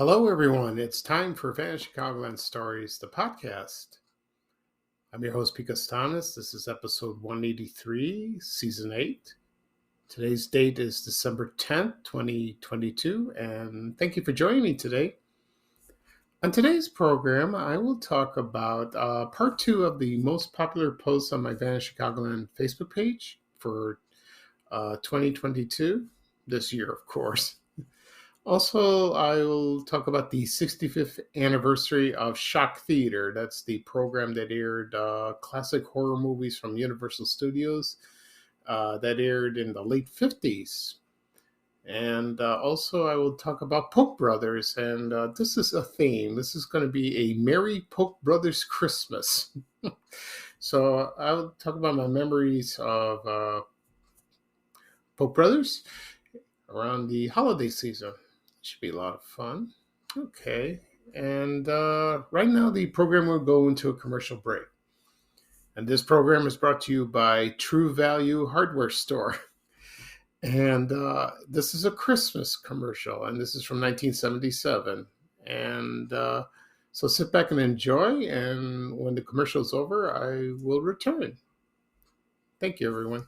Hello, everyone. It's time for Chicagoland Stories, the podcast. I'm your host, Picos Thomas. This is episode 183, season 8. Today's date is December 10th, 2022, and thank you for joining me today. On today's program, I will talk about part 2 of the most popular posts on my Chicagoland Facebook page for 2022, this year, of course. Also, I will talk about the 65th anniversary of Shock Theater. That's the program that aired classic horror movies from Universal Studios that aired in the late 50s. And also, I will talk about Polk Brothers. And this is a theme. This is going to be a Merry Polk Brothers Christmas. So I will talk about my memories of Polk Brothers around the holiday season. Should be a lot of fun. Okay. And right now, the program will go into a commercial break. And this program is brought to you by True Value Hardware Store. And this is a Christmas commercial, and this is from 1977. And so sit back and enjoy. And when the commercial is over, I will return. Thank you, everyone.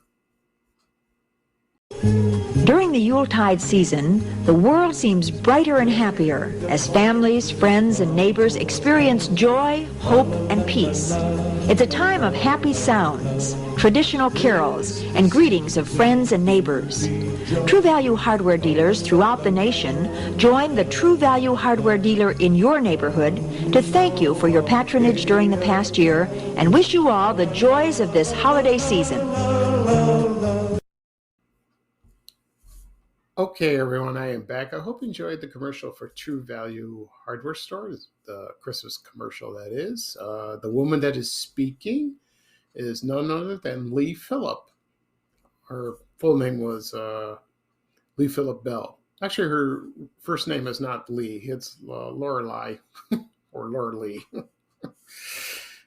During the Yuletide season, the world seems brighter and happier as families, friends, and neighbors experience joy, hope, and peace. It's a time of happy sounds, traditional carols, and greetings of friends and neighbors. True Value hardware dealers throughout the nation join the True Value hardware dealer in your neighborhood to thank you for your patronage during the past year and wish you all the joys of this holiday season. Okay, everyone, I am back. I hope you enjoyed the commercial for True Value Hardware Store, the Christmas commercial that is. The woman that is speaking is none other than Lee Phillip. Her full name was Lee Phillip Bell. Actually, her first name is not Lee. It's Lorelei or Laura Lee.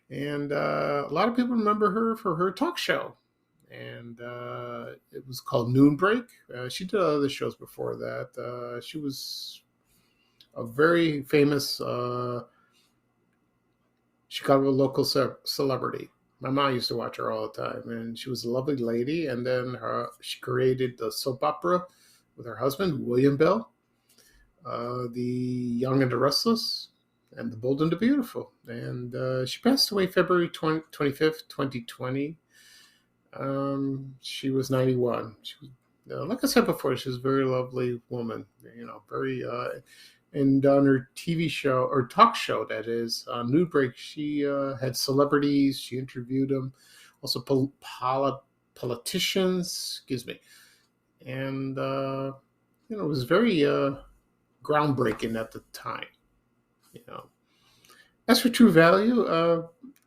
And a lot of people remember her for her talk show. And it was called Noon Break. She did other shows before that. She was a very famous Chicago local celebrity. My mom used to watch her all the time, and she was a lovely lady. And then she created the soap opera with her husband, William Bell, The Young and the Restless, and The Bold and the Beautiful. And she passed away February 25th, 2020. She was 91. She was, like I said before, she was a very lovely woman, very, and on her TV show or talk show, that is, Noon Break, she had celebrities, she interviewed them, also politicians, and, it was very groundbreaking at the time, As for True Value,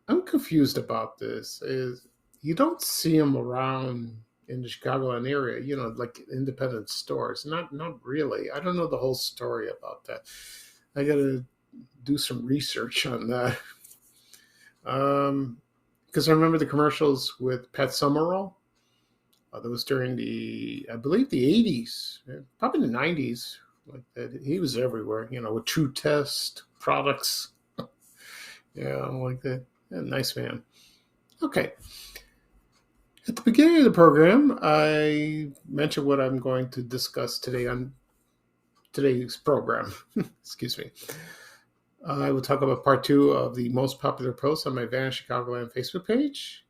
I'm confused about this. You don't see them around in the Chicagoland area, like independent stores. Not really. I don't know the whole story about that. I got to do some research on that. Because I remember the commercials with Pat Summerall. That was during I believe the 80s, probably the 90s. Like that, he was everywhere, with True Test products. Like that. Yeah, nice man. Okay. At the beginning of the program, I mentioned what I'm going to discuss today on today's program. Excuse me. I will talk about part 2 of the most popular posts on my Chicagoland Facebook page.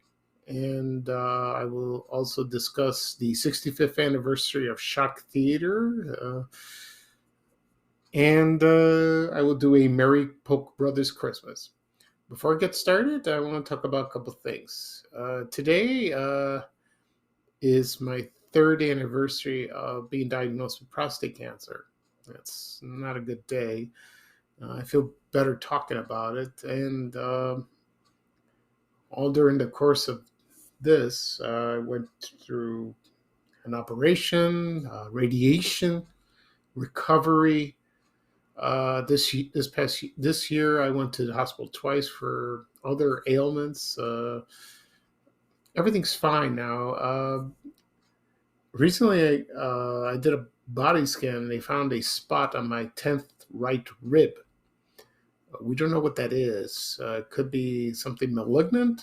And I will also discuss the 65th anniversary of Shock Theater. And I will do a Merry Polk Brothers Christmas. Before I get started, I want to talk about a couple things. Today is my 3rd anniversary of being diagnosed with prostate cancer. That's not a good day. I feel better talking about it. And all during the course of this, I went through an operation, radiation, recovery. This year, I went to the hospital twice for other ailments. Everything's fine now. Recently, I did a body scan, they found a spot on my 10th right rib. We don't know what that is. It could be something malignant.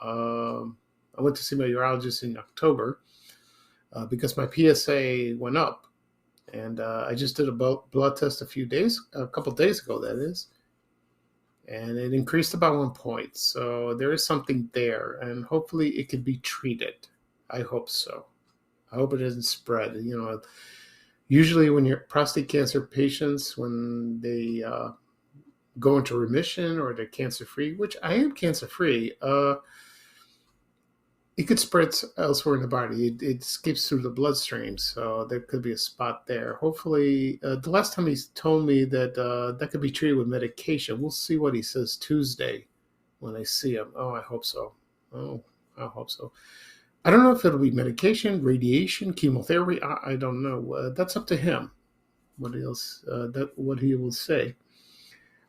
I went to see my urologist in October because my PSA went up. And I just did a blood test a couple days ago, that is. And it increased about 1 point. So there is something there. And hopefully it can be treated. I hope so. I hope it doesn't spread. Usually when you're prostate cancer patients, when they go into remission or they're cancer-free, which I am cancer-free, it could spread elsewhere in the body. It skips through the bloodstream, so there could be a spot there. Hopefully, the last time he told me that that could be treated with medication. We'll see what he says Tuesday when I see him. Oh, I hope so. Oh, I hope so. I don't know if it'll be medication, radiation, chemotherapy. I don't know. That's up to him. What he will say.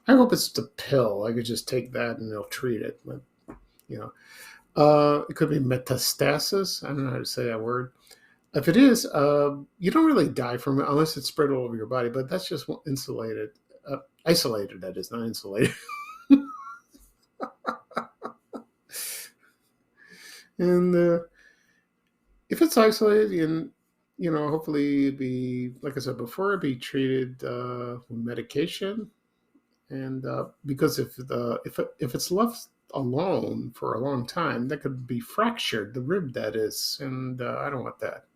I hope it's the pill. I could just take that and they'll treat it. But, it could be metastasis. I don't know how to say that word. If it is, you don't really die from it unless it's spread all over your body. But that's just isolated. That is, not insulated. And if it's isolated, and hopefully it'd be, like I said before, it'd be treated with medication. And because if it's left alone for a long time, that could be fractured, the rib that is, and I don't want that.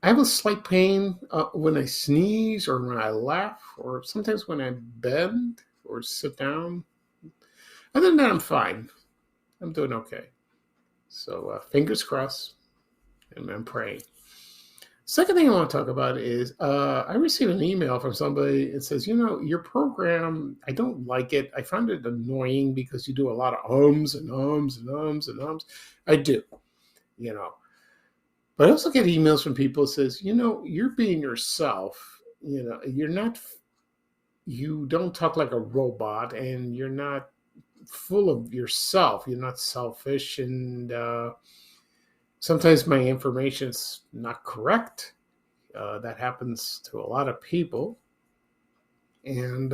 I have a slight pain when I sneeze or when I laugh or sometimes when I bend or sit down. Other than that, I'm fine. I'm doing okay. So fingers crossed, and I'm praying. Second thing I want to talk about is I received an email from somebody. It says, your program, I don't like it. I find it annoying because you do a lot of ums and ums and ums and ums. I do, But I also get emails from people that says, you're being yourself. You don't talk like a robot, and you're not full of yourself. You're not selfish, and sometimes my information's not correct. That happens to a lot of people. And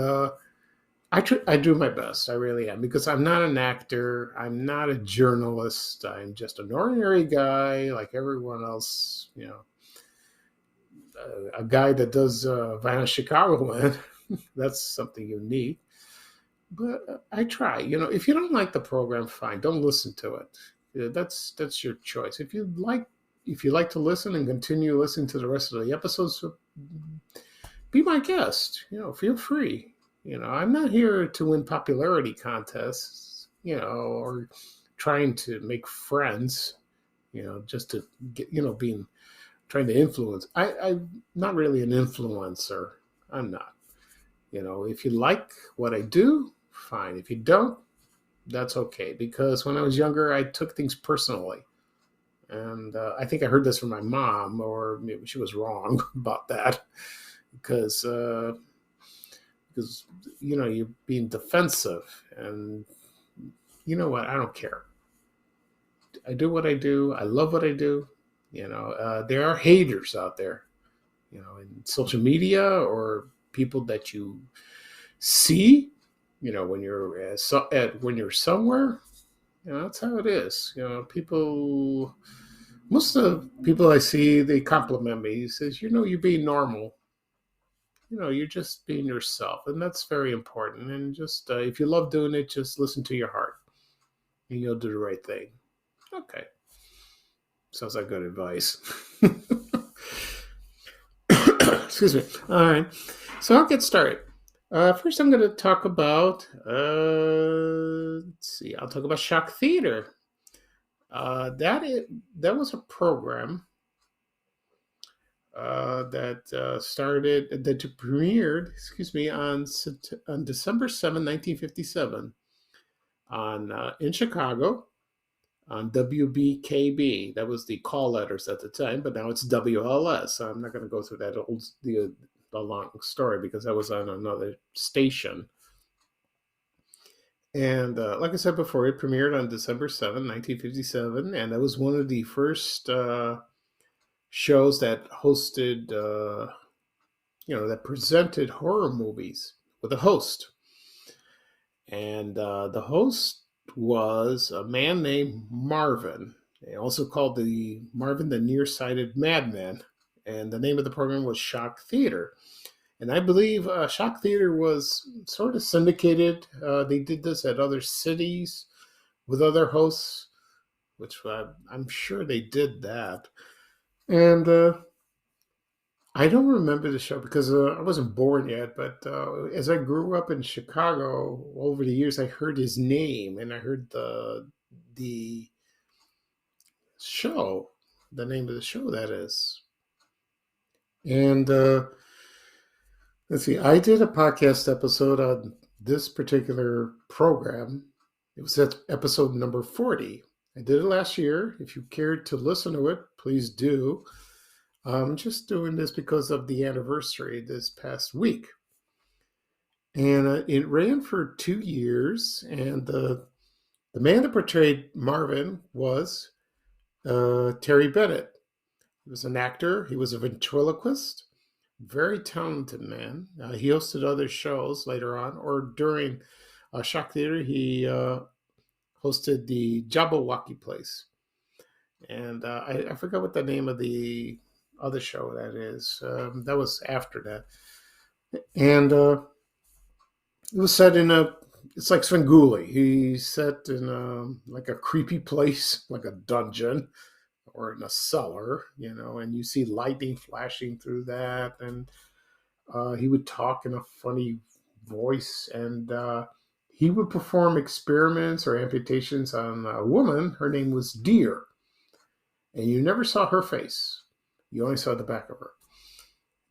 I do my best. I really am, because I'm not an actor. I'm not a journalist. I'm just an ordinary guy like everyone else, a guy that does Vanna Chicagoland. That's something unique. But I try. If you don't like the program, fine. Don't listen to it. That's your choice. If you like to listen and continue listening to the rest of the episodes, be my guest. Feel free. I'm not here to win popularity contests, or trying to make friends, just to get, trying to influence. I'm not really an influencer. I'm not. If you like what I do, fine. If you don't, that's okay. Because when I was younger, I took things personally. And I think I heard this from my mom, or maybe she was wrong about that. Because you're being defensive. And you know what? I don't care. I do what I do. I love what I do. There are haters out there, in social media, or people that you see, when you're when you're somewhere. That's how it is. Most of the people I see, they compliment me. He says, you're being normal. You're just being yourself, and that's very important. And just if you love doing it, just listen to your heart, and you'll do the right thing. Okay, sounds like good advice. Excuse me. All right, so I'll get started. First, I'm going to talk about. Let's see. I'll talk about Shock Theater. That was a program that premiered, on December 7, 1957, in Chicago, on WBKB. That was the call letters at the time, but now it's WLS. So I'm not going to go through that the long story, because I was on another station. And like I said before, it premiered on December 7, 1957, and that was one of the first shows that hosted, that presented horror movies with a host. And the host was a man named Marvin. They also called the Marvin the Nearsighted Madman. And the name of the program was Shock Theater. And I believe Shock Theater was sort of syndicated. They did this at other cities with other hosts, which I'm sure they did that. And I don't remember the show because I wasn't born yet. But as I grew up in Chicago over the years, I heard his name and I heard the show, the name of the show that is. And let's see, I did a podcast episode on this particular program. It was at episode number 40. I did it last year. If you cared to listen to it, please do. I'm just doing this because of the anniversary this past week. And it ran for 2 years. And the man that portrayed Marvin was Terry Bennett. He was an actor. He was a ventriloquist. Very talented man. He hosted other shows later on, or during Shock Theater, he hosted the Jabberwocky Place. And I forgot what the name of the other show that is. That was after that. And it was set in it's like Svengoolie. He's set in like a creepy place, like a dungeon or in a cellar, and you see lightning flashing through that. And he would talk in a funny voice, and he would perform experiments or amputations on a woman. Her name was Deer, and you never saw her face. You only saw the back of her.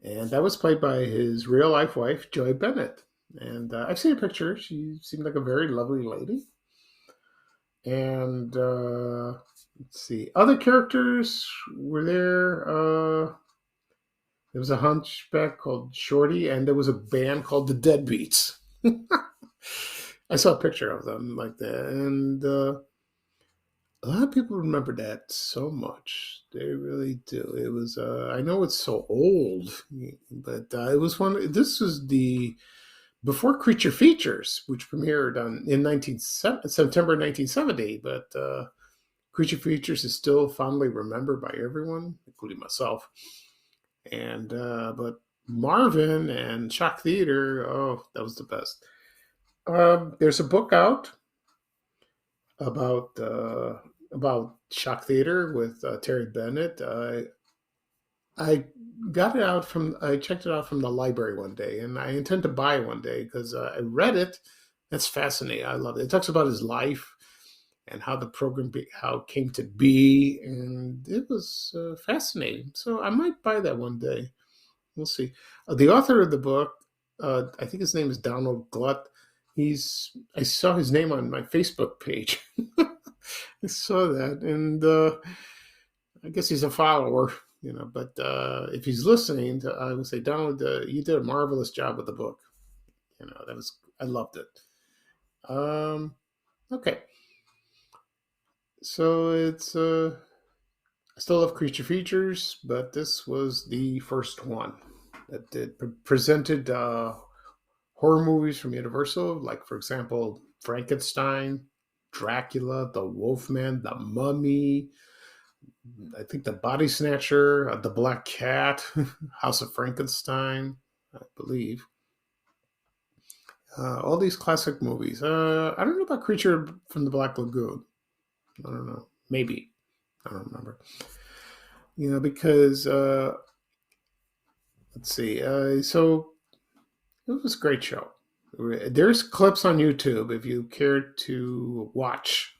And that was played by his real life wife, Joy Bennett. And I've seen a picture. She seemed like a very lovely lady. And let's see. Other characters were there. There was a hunchback called Shorty, and there was a band called the Deadbeats. I saw a picture of them like that. And a lot of people remember that so much. They really do. It was, I know it's so old, but it was this was before Creature Features, which premiered in September 1970, but Creature Features is still fondly remembered by everyone, including myself. And but Marvin and Shock Theater, oh, that was the best. There's a book out about Shock Theater with Terry Bennett. I checked it out from the library one day, and I intend to buy it one day because I read it. That's fascinating. I love it. It talks about his life and how the program how it came to be, and it was fascinating. So I might buy that one day. We'll see. The author of the book, I think his name is Donald Glut. I saw his name on my Facebook page. I saw that, and I guess he's a follower. But if he's listening, I would say, Donald, you did a marvelous job with the book. I loved it. Okay. So it's, I still love Creature Features, but this was the first one that presented horror movies from Universal, like, for example, Frankenstein, Dracula, The Wolfman, The Mummy, I think The Body Snatcher, The Black Cat, House of Frankenstein, I believe. All these classic movies. I don't know about Creature from the Black Lagoon. I don't know. Maybe. I don't remember. Because, let's see. So it was a great show. There's clips on YouTube if you care to watch.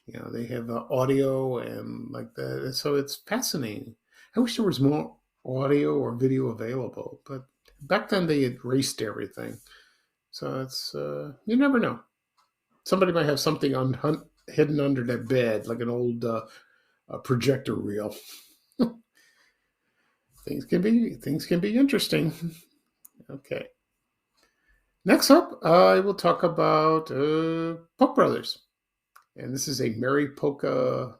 They have audio and like that. So it's fascinating. I wish there was more audio or video available, but back then they erased everything. So it's, you never know. Somebody might have something hidden under their bed, like an old projector reel. Things can be interesting. Okay. Next up, I will talk about Polk Brothers. And this is a Merry Polka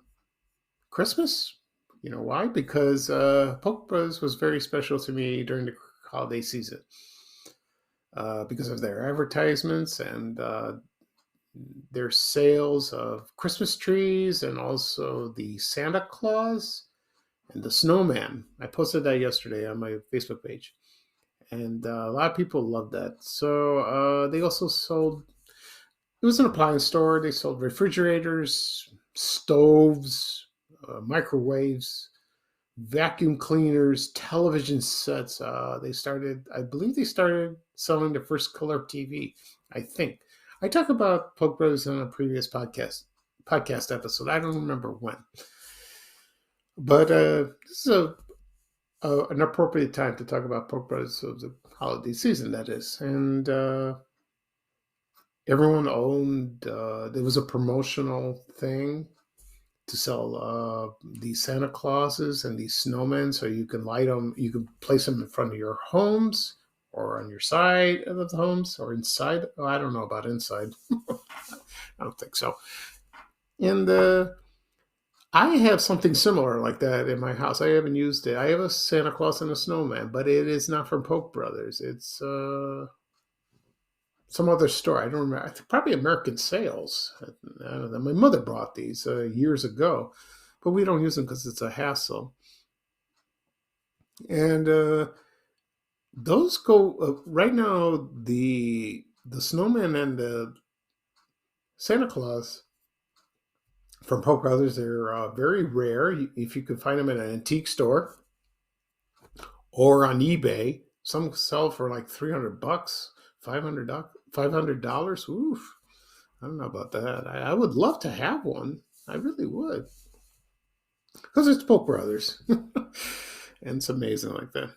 Christmas. You know why? Because Polk Brothers was very special to me during the holiday season because of their advertisements and their sales of Christmas trees and also the Santa Claus and the snowman. I posted that yesterday on my Facebook page. And a lot of people loved that. So they also sold, it was an appliance store. They sold refrigerators, stoves, microwaves, vacuum cleaners, television sets. I believe they started selling the first color TV, I think. I talked about Polk Brothers in a previous podcast episode. I don't remember when. But this is an appropriate time to talk about Polk Brothers of the holiday season, that is. And everyone owned, there was a promotional thing to sell these Santa Clauses and these snowmen, so you can light them, you can place them in front of your homes or on your side of the homes or inside. Oh, I don't know about inside. I don't think so. And I have something similar like that in my house. I haven't used it. I have a Santa Claus and a snowman, but it is not from Polk Brothers. It's some other store. I don't remember. I think probably American Sales. I don't know. My mother bought these years ago, but we don't use them because it's a hassle. And those go right now. The snowman and the Santa Claus from Polk Brothers, they're very rare. If you can find them in an antique store or on eBay, some sell for like $300, $500. Oof. I don't know about that. I would love to have one. I really would. Because it's Polk Brothers. And it's amazing like that.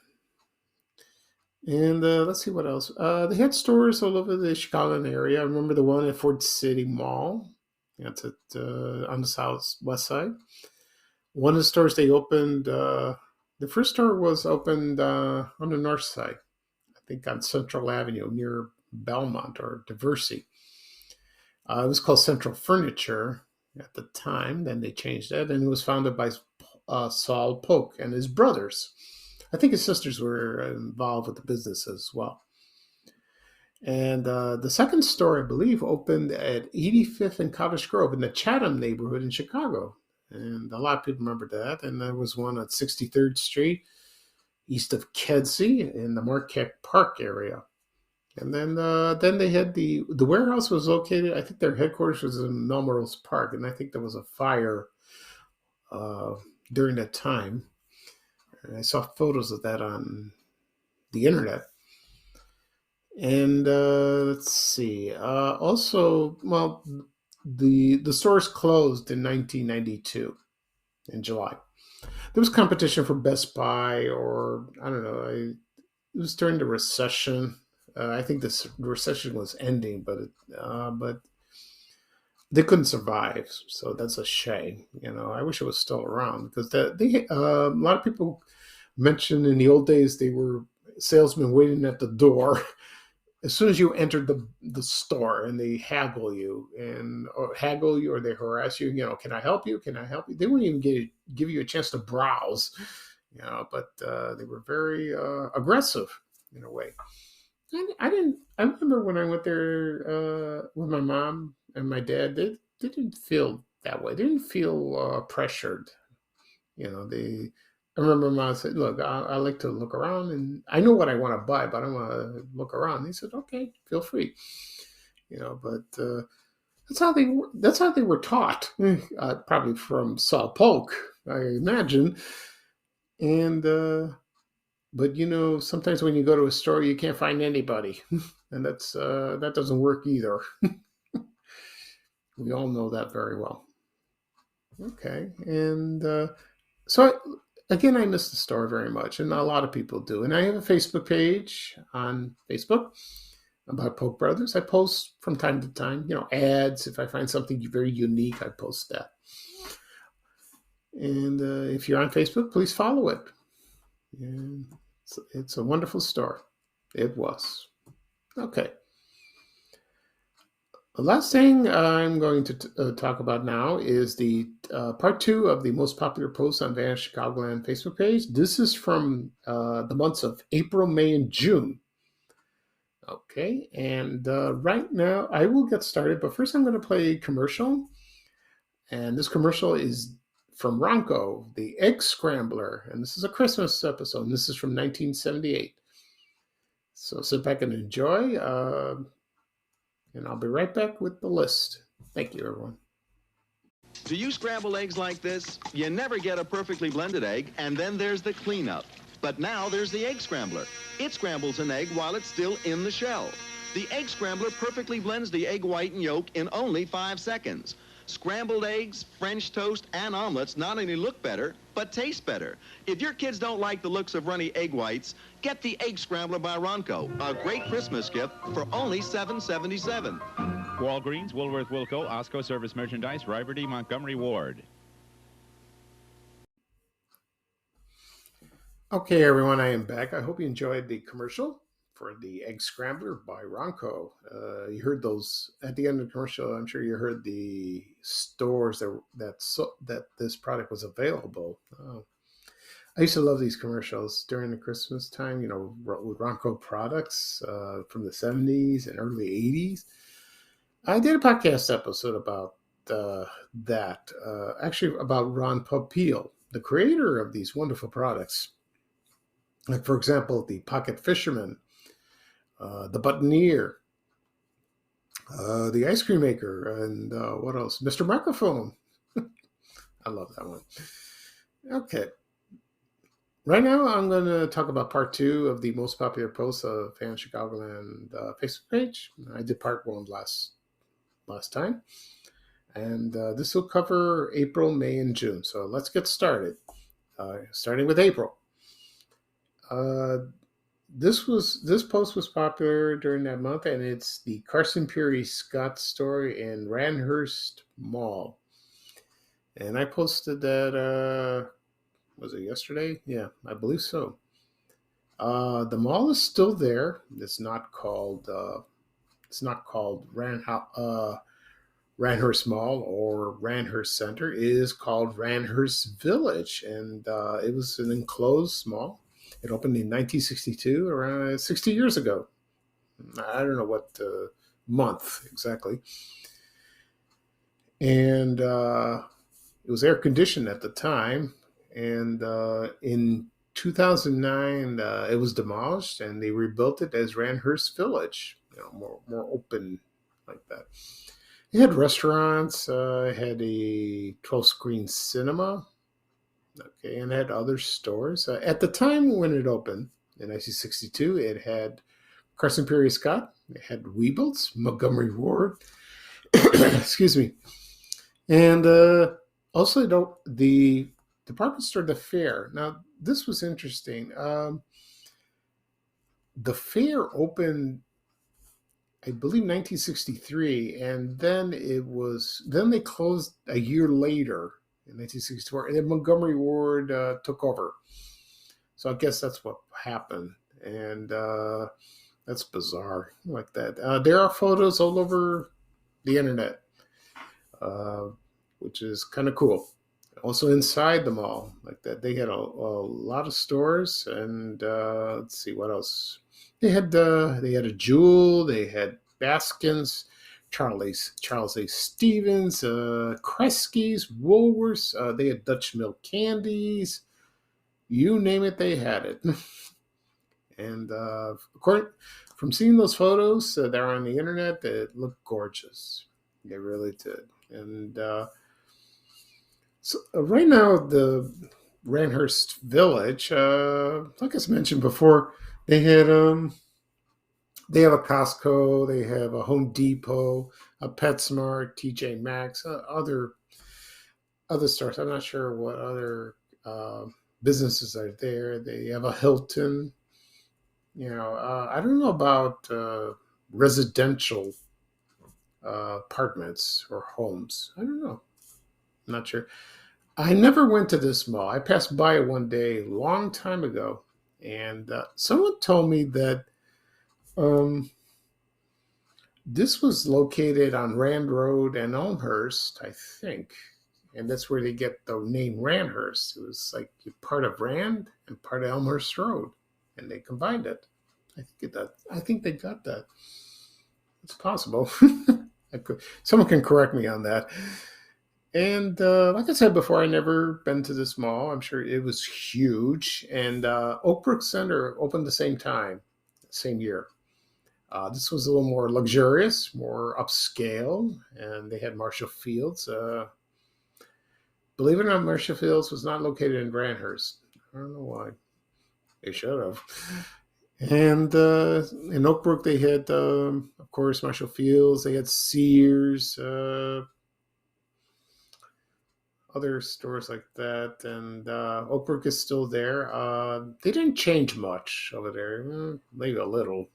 And let's see what else. They had stores all over the Chicagoland area. I remember the one at Ford City Mall. That's on the southwest side. One of the stores they opened, the first store was opened on the north side, I think on Central Avenue near Belmont or Diversey. It was called Central Furniture at the time. Then they changed that, and it was founded by Saul Polk and his brothers. I think his sisters were involved with the business as well. And the second store, I believe, opened at 85th and Cottage Grove in the Chatham neighborhood in Chicago. And a lot of people remember that. And there was one at 63rd Street, east of Kedzie, in the Marquette Park area. And then they had the warehouse was located, I think their headquarters was in Melrose Park. And I think there was a fire during that time. And I saw photos of that on the internet. And let's see. Also, well, the stores closed in 1992 in July. There was competition for Best Buy, or I don't know. It was during the recession. I think the recession was ending, but they couldn't survive. So that's a shame. I wish it was still around because a lot of people mentioned in the old days they were salesmen waiting at the door as soon as you entered the store, and they haggle you or they harass you. Can I help you? Can I help you? They wouldn't even give you a chance to browse. But they were very aggressive in a way. I remember when I went there with my mom and my dad. They didn't feel that way. They didn't feel pressured. I remember Mom said, "Look, I like to look around, and I know what I want to buy, but I want to look around." He said, "Okay, feel free." But that's how they were taught, probably from Saul Polk, I imagine. And but sometimes when you go to a store, you can't find anybody, and that doesn't work either. We all know that very well. Okay, and again, I miss the store very much, and a lot of people do. And I have a Facebook page on Facebook about Polk Brothers. I post from time to time, ads. If I find something very unique, I post that. And if you're on Facebook, please follow it. And it's a wonderful store. It was. Okay. The last thing I'm going to talk about now is the part two of the most popular posts on Van Chicagoland Facebook page. This is from the months of April, May, and June. Okay, and right now I will get started, but first I'm going to play a commercial. And this commercial is from Ronco, the Egg Scrambler. And this is a Christmas episode. And this is from 1978. So sit back and enjoy. And I'll be right back with the list. Thank you, everyone. Do you scramble eggs like this? You never get a perfectly blended egg, and then there's the cleanup. But now there's the Egg Scrambler. It scrambles an egg while it's still in the shell. The Egg Scrambler perfectly blends the egg white and yolk in only 5 seconds. Scrambled eggs, French toast, and omelets not only look better, but taste better. If your kids don't like the looks of runny egg whites, get the Egg Scrambler by Ronco, a great Christmas gift for only $7.77. Walgreens, Woolworth, Wilco, Osco Service Merchandise, Riverty, Montgomery Ward. Okay, everyone, I am back. I hope you enjoyed the commercial for the Egg Scrambler by Ronco. You heard those at the end of the commercial. I'm sure you heard the stores that this product was available. I used to love these commercials during the Christmas time, with Ronco products from the 70s and early 80s. I did a podcast episode about that, actually about Ron Popeil, the creator of these wonderful products. Like, for example, the Pocket Fisherman, the Buttoneer, the Ice Cream Maker, and what else? Mr. Microphone. I love that one. Okay. Right now, I'm going to talk about part two of the most popular posts of Fan Chicagoland Facebook page. I did part one last time. And this will cover April, May, and June. So let's get started. Starting with April. This post was popular during that month, and it's the Carson Peary Scott story in Randhurst Mall. And I posted that, was it yesterday? Yeah, I believe so. The mall is still there. It's not called Randhurst Mall or Randhurst Center. It is called Randhurst Village, and it was an enclosed mall. It opened in 1962, around 60 years ago. I don't know what month exactly. And it was air conditioned at the time. And in 2009, it was demolished, and they rebuilt it as Randhurst Village. More open like that. It had restaurants. It had a 12-screen cinema. Okay, and it had other stores. At the time when it opened in 1962, it had Carson Peary Scott. It had Weebles, Montgomery Ward. Excuse me. And also the department store, the Fair. Now, this was interesting. The Fair opened, I believe, 1963, and then they closed a year later in 1964, and then Montgomery Ward took over. So I guess that's what happened, and that's bizarre like that. There are photos all over the internet, which is kind of cool. Also inside the mall, like that, they had a lot of stores, and let's see what else. They had a Jewel, they had Baskins, Charles A. Stevens, Kresge's, Woolworths. They had Dutch Mill candies. You name it, they had it. And from seeing those photos that are on the internet, it looked gorgeous. They really did. And so right now, the Randhurst Village, like I mentioned before, they had they have a Costco, they have a Home Depot, a PetSmart, TJ Maxx, other stores. I'm not sure what other businesses are there. They have a Hilton. I don't know about residential apartments or homes. I don't know. I'm not sure. I never went to this mall. I passed by it one day a long time ago, and someone told me that This was located on Rand Road and Elmhurst, I think. And that's where they get the name Randhurst. It was like part of Rand and part of Elmhurst Road. And they combined it. I think they got that. It's possible. Someone can correct me on that. And like I said before, I never been to this mall. I'm sure it was huge. And Oakbrook Center opened the same time, same year. This was a little more luxurious, more upscale, and they had Marshall Fields. Believe it or not, Marshall Fields was not located in Brandhurst. I don't know why. They should have. And in Oakbrook, they had, of course, Marshall Fields. They had Sears, other stores like that. And Oakbrook is still there. They didn't change much over there, maybe a little.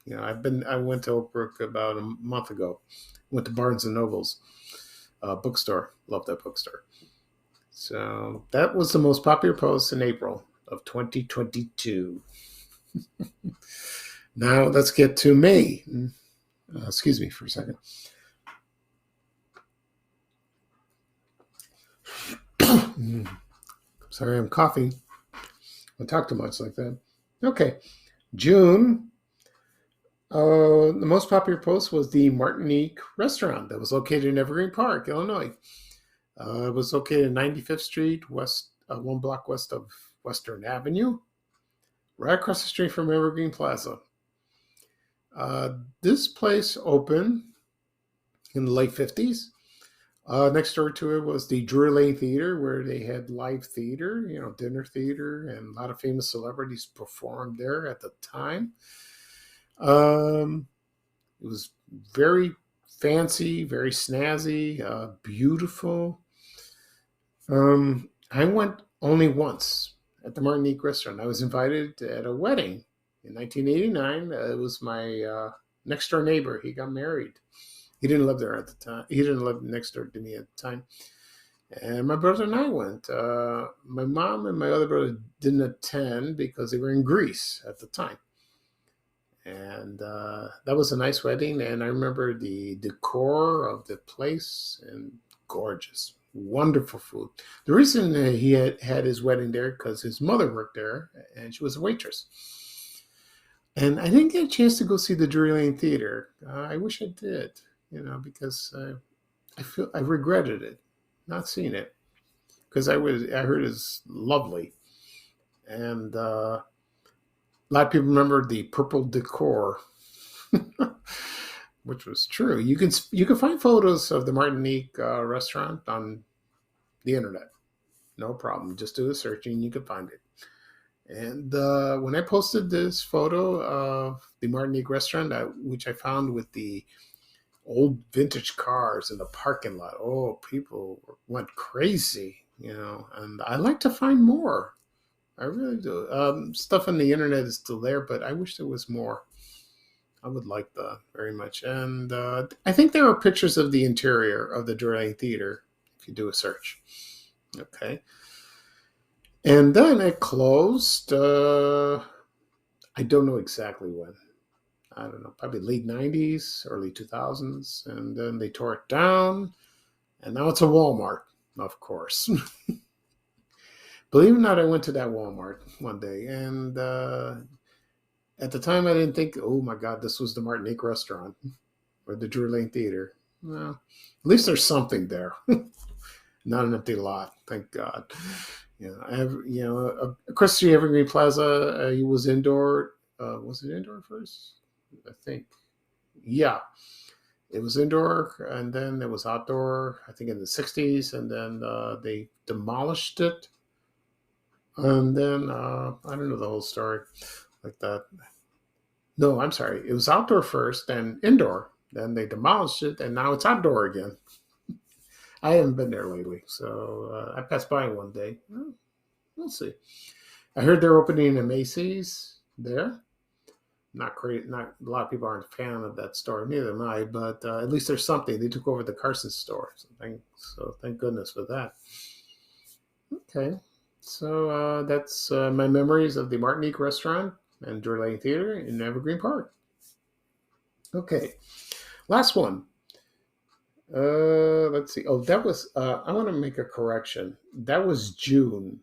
You know, I went to Oakbrook about a month ago. Went to Barnes and Noble's bookstore. Love that bookstore. So that was the most popular post in April of 2022. Now let's get to May. Excuse me for a second. Sorry, I'm coughing. I talk too much like that. Okay, June. The most popular post was the Martinique restaurant that was located in Evergreen Park, Illinois. It was located in 95th Street, west, one block west of Western Avenue, right across the street from Evergreen Plaza. This place opened in the late 50s. Next door to it was the Drury Lane Theater, where they had live theater, you know, dinner theater, and a lot of famous celebrities performed there at the time. It was very fancy, very snazzy, beautiful. I went only once at the Martinique restaurant. I was invited at a wedding in 1989. It was my next door neighbor. He got married. He didn't live there at the time. He didn't live next door to me at the time. And my brother and I went. My mom and my other brother didn't attend because they were in Greece at the time. And that was a nice wedding. And I remember the decor of the place, and gorgeous, wonderful food. The reason he had his wedding there because his mother worked there, and she was a waitress. And I didn't get a chance to go see the Drury Lane Theater. I wish I did, you know, because I regretted it, not seeing it, because I heard it's lovely, and a lot of people remember the purple decor, which was true. You can find photos of the Martinique restaurant on the internet, no problem. Just do a searching, you can find it. And when I posted this photo of the Martinique restaurant, which I found with the old vintage cars in the parking lot, oh, people went crazy, you know. And I like to find more. I really do. Stuff on the internet is still there, but I wish there was more. I would like that very much. And I think there are pictures of the interior of the Drury Lane Theater if you do a search. Okay. And then it closed. I don't know exactly when. I don't know, probably late 90s, early 2000s. And then they tore it down. And now it's a Walmart, of course. Believe it or not, I went to that Walmart one day. And at the time, I didn't think, oh my God, this was the Martinique restaurant or the Drury Lane Theater. Well, at least there's something there. Not an empty lot, thank God. Across the Evergreen Plaza, he was indoor. Was it indoor first? I think. Yeah, it was indoor, and then it was outdoor. I think in the '60s, and then they demolished it, and then I don't know the whole story like that. No, I'm sorry. It was outdoor first, then indoor. Then they demolished it, and now it's outdoor again. I haven't been there lately, so I passed by one day. Well, we'll see. I heard they're opening a Macy's there. Not great. Not a lot of people aren't a fan of that store. Neither am I. But at least there's something. They took over the Carson store, so thank goodness for that. Okay, so that's my memories of the Martinique restaurant and Drury Lane Theater in Evergreen Park. Okay, last one. Let's see. Oh, that was. I want to make a correction. That was June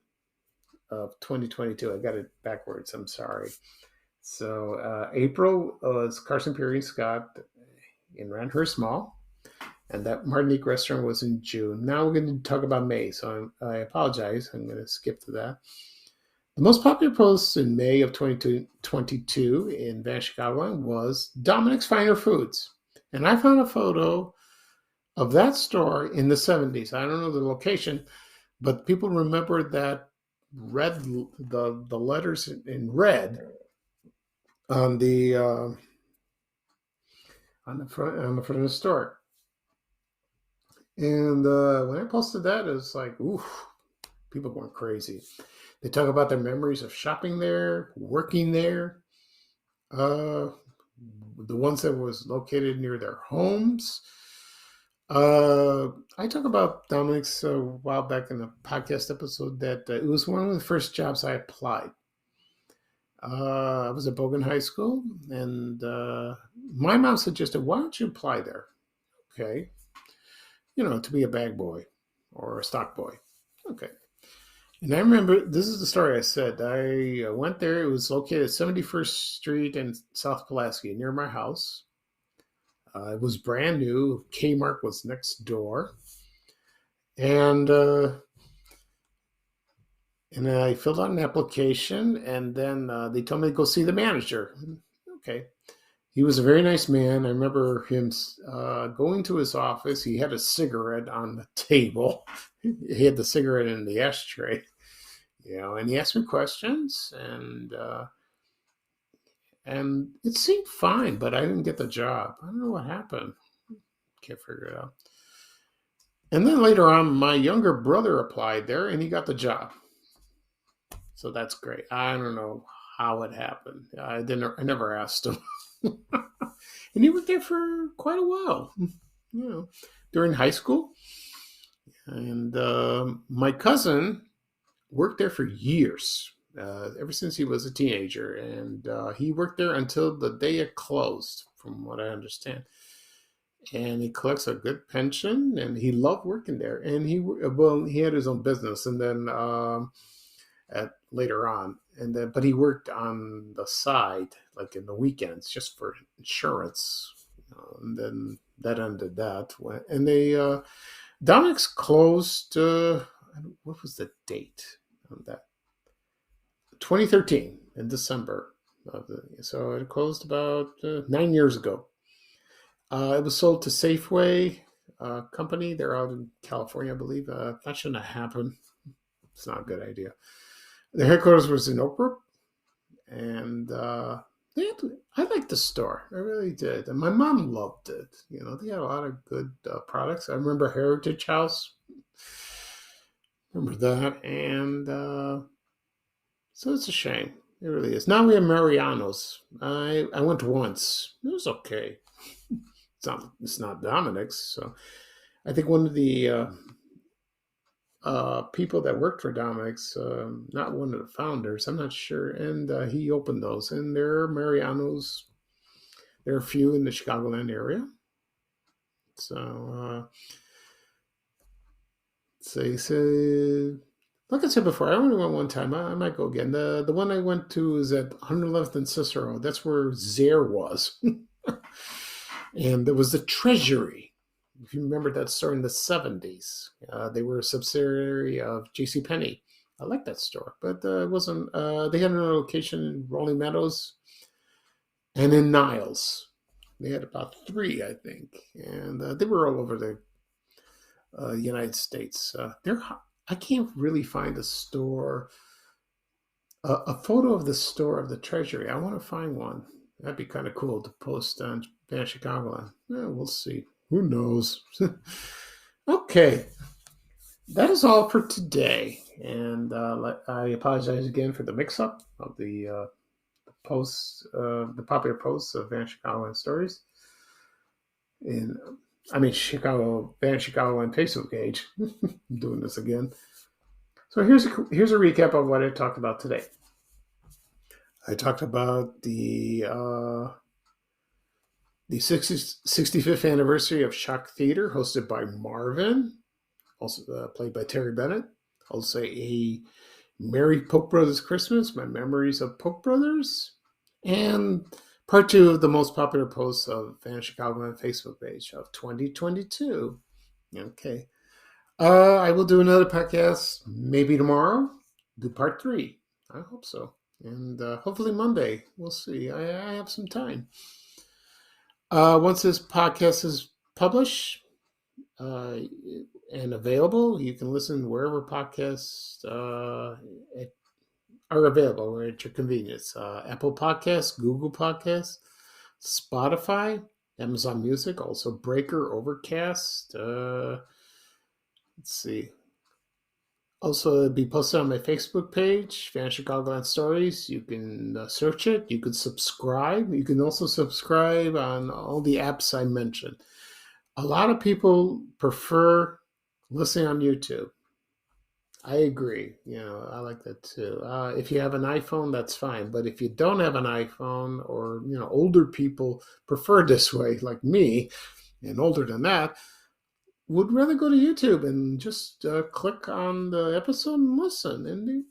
of 2022. I got it backwards. I'm sorry. So April was Carson Perry and Scott in Randhurst Mall, and that Martinique restaurant was in June. Now we're going to talk about May. So I apologize. I'm going to skip to that. The most popular post in May of 2022 in Van Chicagoland was Dominic's Finer Foods. And I found a photo of that store in the 70s. I don't know the location, but people remember that red, the letters in red on the front of the store. And when I posted that, it was like, ooh, people went crazy. They talk about their memories of shopping there, working there, the ones that was located near their homes. I talked about Dominic's a while back in a podcast episode that it was one of the first jobs I applied. I was at Bogan High School, and my mom suggested, why don't you apply there? Okay. To be a bag boy or a stock boy. Okay. And I remember, this is the story I said. I went there. It was located at 71st Street in South Pulaski, near my house. It was brand new. Kmart was next door. And I filled out an application, and then they told me to go see the manager. Okay. He was a very nice man. I remember him going to his office. He had a cigarette on the table. He had the cigarette in the ashtray, and he asked me questions, and it seemed fine, but I didn't get the job. I don't know what happened. Can't figure it out. And then later on, my younger brother applied there, and he got the job. So that's great. I don't know how it happened. I never asked him. And he worked there for quite a while, during high school. And my cousin worked there for years, ever since he was a teenager. And he worked there until the day it closed, from what I understand. And he collects a good pension, and he loved working there. And he had his own business, and then later on, but he worked on the side, like in the weekends, just for insurance. And then that ended that. And Dominic's closed. What was the date on that? 2013 in December. So it closed about 9 years ago. It was sold to Safeway company. They're out in California, I believe. That shouldn't have happened. It's not a good idea. The headquarters was in Oak Brook, and I liked the store. I really did. And my mom loved it. They had a lot of good products. I remember Heritage House. Remember that. And so it's a shame. It really is. Now we have Mariano's. I went once. It was okay. It's not Dominic's. So I think one of the people that worked for Dominic's, not one of the founders, I'm not sure, and he opened those. And there are Mariano's. There are a few in the Chicagoland area. So, like I said before, I only went one time. I might go again. The one I went to is at 111th and Cicero. That's where Zare was. And there was the Treasury. If you remember that store in the 70s, they were a subsidiary of JCPenney. I like that store, but it wasn't. They had another location in Rolling Meadows and in Niles. They had about 3, I think, and they were all over the United States. I can't really find a store, a photo of the store of the Treasury. I want to find one. That'd be kind of cool to post on Van Chicagoland. Yeah, we'll see. Who knows? Okay. That is all for today. And I apologize again for the mix-up of the posts, the popular posts of Van Chicagoland stories. Van Chicagoland Facebook page. I'm doing this again. So here's a recap of what I talked about today. I talked about the The 65th anniversary of Shock Theater, hosted by Marvin, also played by Terry Bennett. I'll say a Merry Polk Brothers Christmas, my memories of Polk Brothers, and part 2 of the most popular posts of Van Chicagoland Facebook page of 2022. Okay. I will do another podcast maybe tomorrow. Do part 3. I hope so. And hopefully Monday. We'll see. I have some time. Once this podcast is published and available, you can listen wherever podcasts are available at your convenience. Apple Podcasts, Google Podcasts, Spotify, Amazon Music, also Breaker, Overcast. Let's see. Also, it'll be posted on my Facebook page, Van Chicagoland Stories. You can search it. You can subscribe. You can also subscribe on all the apps I mentioned. A lot of people prefer listening on YouTube. I agree. I like that too. If you have an iPhone, that's fine. But if you don't have an iPhone, or older people prefer this way, like me, and older than that, would rather go to YouTube and just click on the episode and listen. And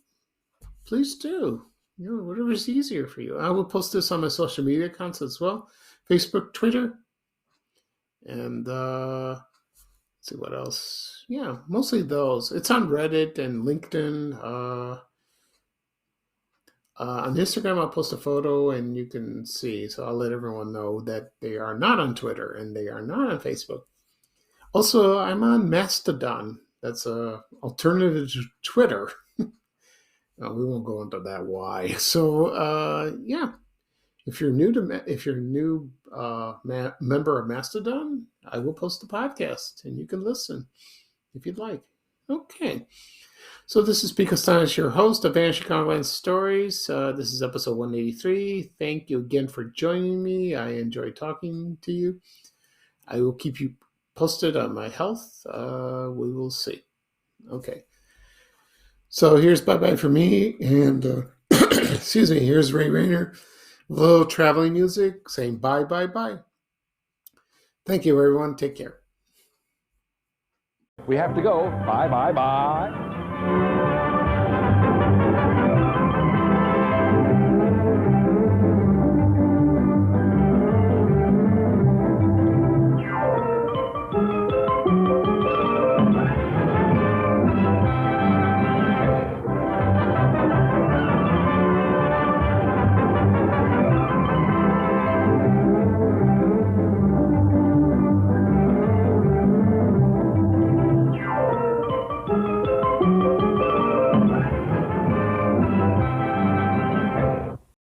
please do. Whatever's easier for you. I will post this on my social media accounts as well: Facebook, Twitter, and let's see what else. Yeah, mostly those. It's on Reddit and LinkedIn. On Instagram, I'll post a photo and you can see. So I'll let everyone know that they are not on Twitter and they are not on Facebook. Also, I'm on Mastodon. That's a alternative to Twitter. We won't go into that why. So yeah, if you're a new member of Mastodon, I will post the podcast and you can listen if you'd like. Okay. So this is Pico Stein, your host of Van Chicagoland Stories. This is episode 183. Thank you again for joining me. I enjoy talking to you. I will keep you posted on my health. We will see. Okay. So here's bye-bye for me. And excuse me, here's Ray Rayner. A little traveling music saying bye, bye, bye. Thank you, everyone. Take care. We have to go. Bye, bye, bye.